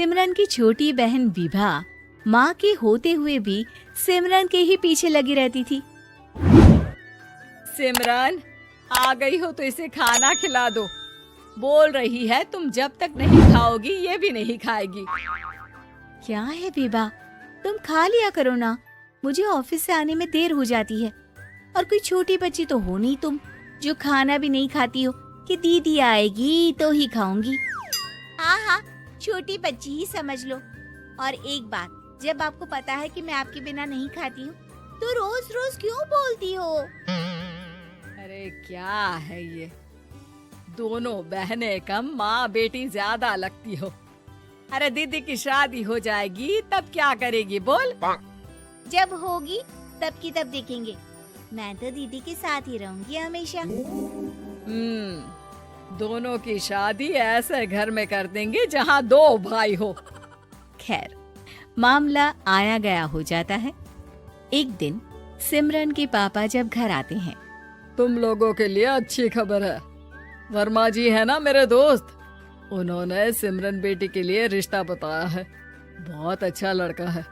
सिमरन की छोटी बहन विभा माँ के होते हुए भी सिमरन के ही पीछे लगी रहती थी। सिमरन, आ गई हो तो इसे खाना खिला दो। बोल रही है तुम जब तक नहीं खाओगी ये भी नहीं खाएगी। क्या है विभा, तुम खा लिया करो ना, मुझे ऑफिस से आने में देर हो जाती है। और कोई छोटी बच्ची तो हो नहीं तुम जो खाना भी नहीं खाती हो कि दीदी आएगी तो ही खाऊंगी। हाँ, छोटी बच्ची ही समझ लो। और एक बात, जब आपको पता है कि मैं आपके बिना नहीं खाती हूँ तो रोज रोज क्यों बोलती हो? अरे क्या है ये, दोनों बहनें कम माँ बेटी ज्यादा लगती हो। अरे दीदी की शादी हो जाएगी तब क्या करेगी बोल? जब होगी तब की तब देखेंगे। मैं तो दीदी के साथ ही रहूंगी हमेशा। दोनों की शादी ऐसे घर में कर देंगे जहाँ दो भाई हो। खैर, मामला आया गया हो जाता है। एक दिन सिमरन के पापा जब घर आते हैं। तुम लोगों के लिए अच्छी खबर है। वर्मा जी है ना मेरे दोस्त, उन्होंने सिमरन बेटी के लिए रिश्ता बताया है। बहुत अच्छा लड़का है,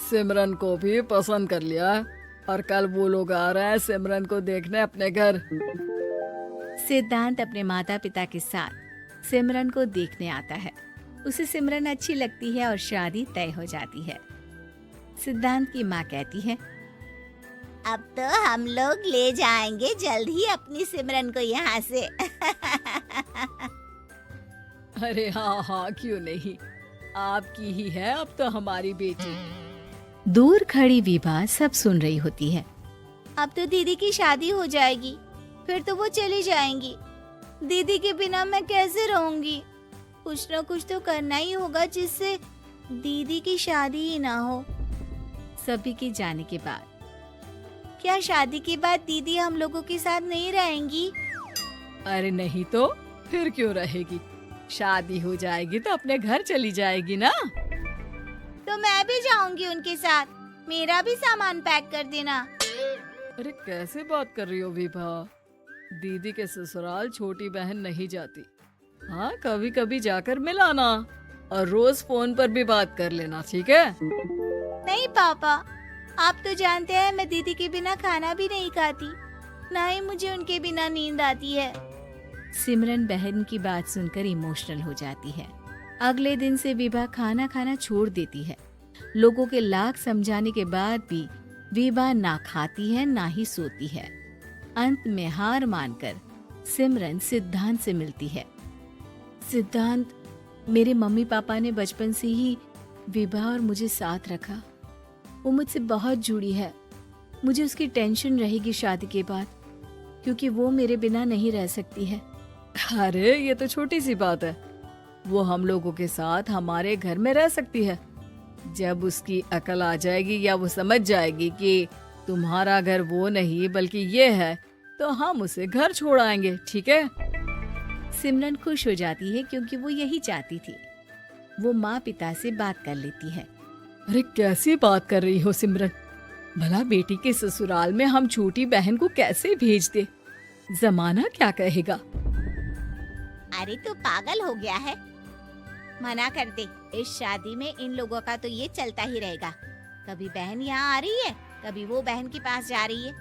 सिमरन को भी पसंद कर लिया है और कल वो लोग आ रहे हैं सिमरन को देखने अपने घर। सिद्धांत अपने माता पिता के साथ सिमरन को देखने आता है। उसे सिमरन अच्छी लगती है और शादी तय हो जाती है। सिद्धांत की माँ कहती है, अब तो हम लोग ले जाएंगे जल्द ही अपनी सिमरन को यहाँ से। अरे हाँ, क्यों नहीं, आपकी ही है अब तो हमारी बेटी। दूर खड़ी विभा सब सुन रही होती है। अब तो दीदी की शादी हो जाएगी, फिर तो वो चली जाएंगी। दीदी के बिना मैं कैसे रहूंगी? कुछ न कुछ तो करना ही होगा जिससे दीदी की शादी ही ना हो। सभी के जाने के बाद क्या शादी के बाद दीदी हम लोगों के साथ नहीं रहेंगी? अरे नहीं तो फिर क्यों रहेगी, शादी हो जाएगी तो अपने घर चली जाएगी ना। तो मैं भी जाऊंगी उनके साथ, मेरा भी सामान पैक कर देना। अरे कैसे बात कर रही हो विभा, दीदी के ससुराल छोटी बहन नहीं जाती। हाँ, कभी कभी जाकर मिलाना और रोज फोन पर भी बात कर लेना, ठीक है? नहीं पापा, आप तो जानते हैं मैं दीदी के बिना खाना भी नहीं खाती, ना ही मुझे उनके बिना नींद आती है। सिमरन बहन की बात सुनकर इमोशनल हो जाती है। अगले दिन से विभा खाना खाना छोड़ देती है। लोगों के लाख समझाने के बाद भी विभा ना खाती है ना ही सोती है। अंत में हार मानकर सिमरन सिद्धांत से मिलती है। सिद्धांत, मेरे मम्मी पापा ने बचपन से ही विभा और मुझे साथ रखा। वो मुझसे बहुत जुड़ी है। मुझे उसकी टेंशन रहेगी शादी के बाद, क्योंकि वो मेरे बिना नहीं रह सकती है। अरे ये तो छोटी सी बात है, वो हम लोगों के साथ हमारे घर में रह सकती है। जब उसकी अकल आ जाएगी या वो समझ जाएगी कि तुम्हारा घर वो नहीं बल्कि ये है, तो हम उसे घर छोड़ आएंगे, ठीक है? सिमरन खुश हो जाती है क्योंकि वो यही चाहती थी। वो माँ पिता से बात कर लेती है। अरे कैसी बात कर रही हो सिमरन, भला बेटी के ससुराल में हम छोटी बहन को कैसे भेज दे? जमाना क्या कहेगा? अरे तू पागल हो गया है, मना कर दे। इस शादी में इन लोगों का तो ये चलता ही रहेगा। कभी बहन यहाँ आ रही है, कभी वो बहन के पास जा रही है।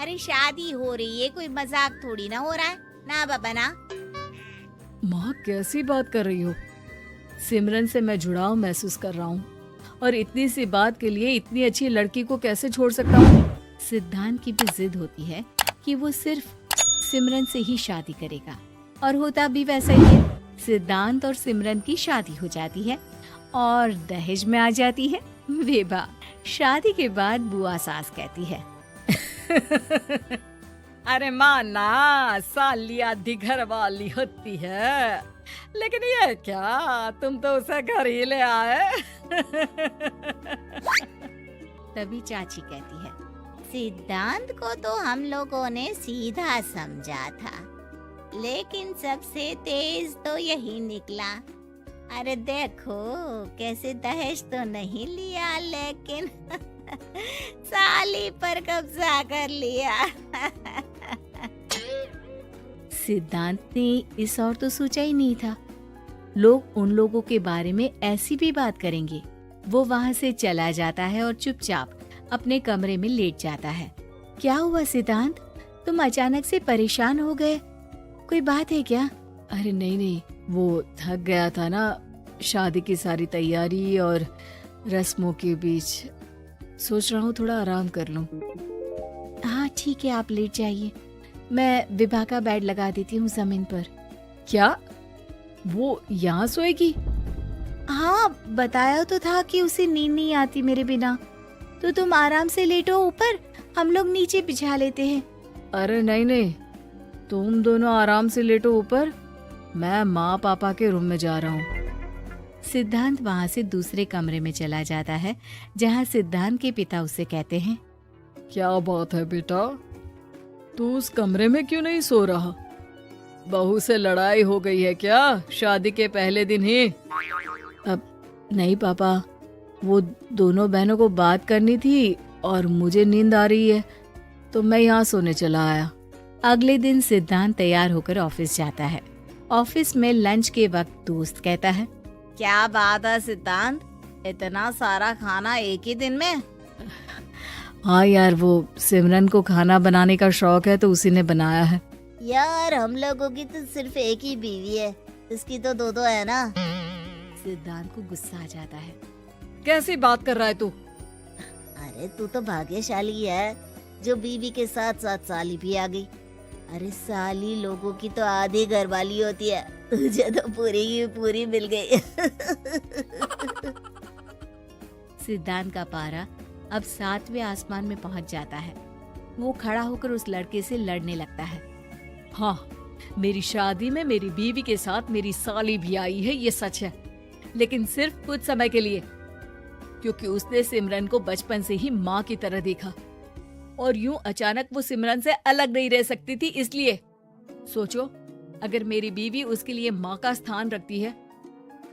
अरे शादी हो रही है, कोई मजाक थोड़ी ना हो रहा है ना बाबा ना। माँ कैसी बात कर रही हो? सिमरन से मैं जुड़ाव महसूस कर रहा हूँ और इतनी सी बात के लिए इतनी अच्छी लड़की को कैसे छोड़ सकता हूँ? सिद्धांत की भी जिद होती है कि वो सिर्फ सिमरन से ही शादी करेगा, और होता भी वैसा ही है। सिद्धांत और सिमरन की शादी हो जाती है और दहेज में आ जाती है विभा। शादी के बाद बुआ सास कहती है, अरे माँ ना, साली आधी घर वाली होती है, लेकिन ये क्या, तुम तो उसे घर ही ले आए। तभी चाची कहती है, सिद्धांत को तो हम लोगों ने सीधा समझा था, लेकिन सबसे तेज तो यही निकला। अरे देखो कैसे दहेज तो नहीं लिया, लेकिन साली पर कब्जा कर लिया। सिद्धांत ने इस और तो सोचा ही नहीं था लोग उन लोगों के बारे में ऐसी भी बात करेंगे। वो वहाँ से चला जाता है और चुपचाप अपने कमरे में लेट जाता है। क्या हुआ सिद्धांत, तुम अचानक से परेशान हो गए? कोई बात है क्या? अरे नहीं, वो थक गया था ना, शादी की सारी तैयारी और रस्मों के बीच। सोच रहा हूँ थोड़ा आराम कर लूँ। हाँ ठीक है, आप लेट जाइए। मैं विभा का बेड लगा देती हूँ जमीन पर। क्या वो यहाँ सोएगी? हाँ, बताया तो था कि उसे नींद नहीं आती मेरे बिना। तो तुम आराम से लेटो ऊपर, हम लोग नीचे बिछा लेते हैं। अरे नहीं, तुम दोनों आराम से लेटो ऊपर, मैं माँ पापा के रूम में जा रहा हूँ। सिद्धांत वहाँ से दूसरे कमरे में चला जाता है, जहाँ सिद्धांत के पिता उसे कहते हैं, क्या बात है बेटा, तू उस कमरे में क्यों नहीं सो रहा? बहू से लड़ाई हो गई है क्या शादी के पहले दिन ही? अब नहीं पापा, वो दोनों बहनों को बात करनी थी और मुझे नींद आ रही है, तो मैं यहाँ सोने चला आया। अगले दिन सिद्धांत तैयार होकर ऑफिस जाता है। ऑफिस में लंच के वक्त दोस्त कहता है, क्या बात है सिद्धांत, इतना सारा खाना एक ही दिन में? हाँ यार, वो सिमरन को खाना बनाने का शौक है तो उसी ने बनाया है। यार हम लोगों की तो सिर्फ एक ही बीवी है, इसकी तो दो दो है ना। सिद्धांत को गुस्सा आ जाता है। कैसी बात कर रहा है तू? अरे तू तो भाग्यशाली है जो बीवी के साथ साथ साली भी आ गई। अरे साली लोगों की तो आधी घरवाली होती है, तुझे तो पूरी की पूरी मिल गई। सिद्धांत का पारा अब 7वें आसमान में पहुंच जाता है। वो खड़ा होकर उस लड़के से लड़ने लगता है। हाँ, मेरी शादी में मेरी बीवी के साथ मेरी साली भी आई है, ये सच है, लेकिन सिर्फ कुछ समय के लिए, क्योंकि उसने सिमरन को बचपन से ही माँ की तरह देखा और यूं अचानक वो सिमरन से अलग नहीं रह सकती थी। इसलिए सोचो, अगर मेरी बीवी उसके लिए माँ का स्थान रखती है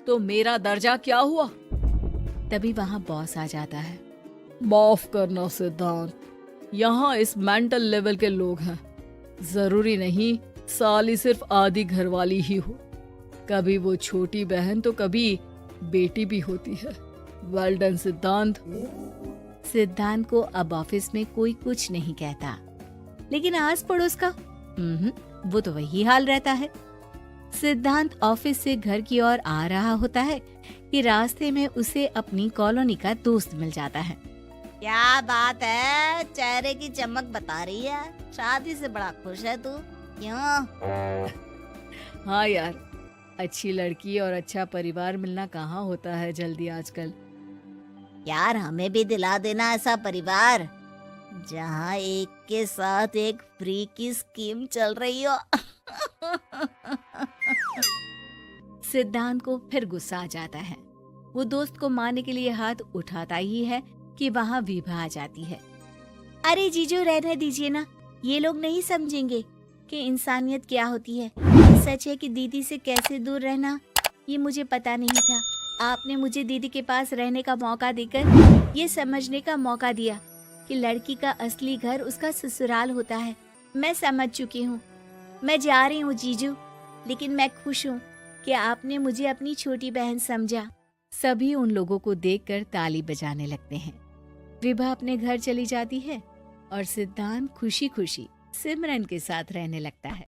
तो मेरा दर्जा क्या हुआ? तभी वहाँ बॉस आ जाता है। माफ करना सिद्धांत, यहाँ इस मेंटल लेवल के लोग हैं, जरूरी नहीं साली सिर्फ आधी घरवाली ही हो, कभी वो छोटी बहन तो कभी बेटी भी होती है। वेल डन सिद्धांत। सिद्धांत को अब ऑफिस में कोई कुछ नहीं कहता, लेकिन आस पड़ोस का वो तो वही हाल रहता है। सिद्धांत ऑफिस से घर की ओर आ रहा होता है कि रास्ते में उसे अपनी कॉलोनी का दोस्त मिल जाता है। क्या बात है, चेहरे की चमक बता रही है, शादी से बड़ा खुश है तू, क्यों? हाँ यार, अच्छी लड़की और अच्छा परिवार मिलना कहाँ होता है जल्दी आजकल। यार हमें भी दिला देना ऐसा परिवार जहाँ एक के साथ एक फ्री की स्कीम चल रही हो। सिद्धांत को फिर गुस्सा आ जाता है। वो दोस्त को मारने के लिए हाथ उठाता ही है कि वहाँ विभा आ जाती है। अरे जीजू, रहने दीजिए ना, ये लोग नहीं समझेंगे कि इंसानियत क्या होती है। सच है कि दीदी से कैसे दूर रहना ये मुझे पता नहीं था। आपने मुझे दीदी के पास रहने का मौका देकर ये समझने का मौका दिया कि लड़की का असली घर उसका ससुराल होता है। मैं समझ चुकी हूँ, मैं जा रही हूँ जीजू, लेकिन मैं खुश हूँ कि आपने मुझे अपनी छोटी बहन समझा। सभी उन लोगों को देखकर ताली बजाने लगते हैं। विभा अपने घर चली जाती है और सिद्धांत खुशी खुशी सिमरन के साथ रहने लगता है।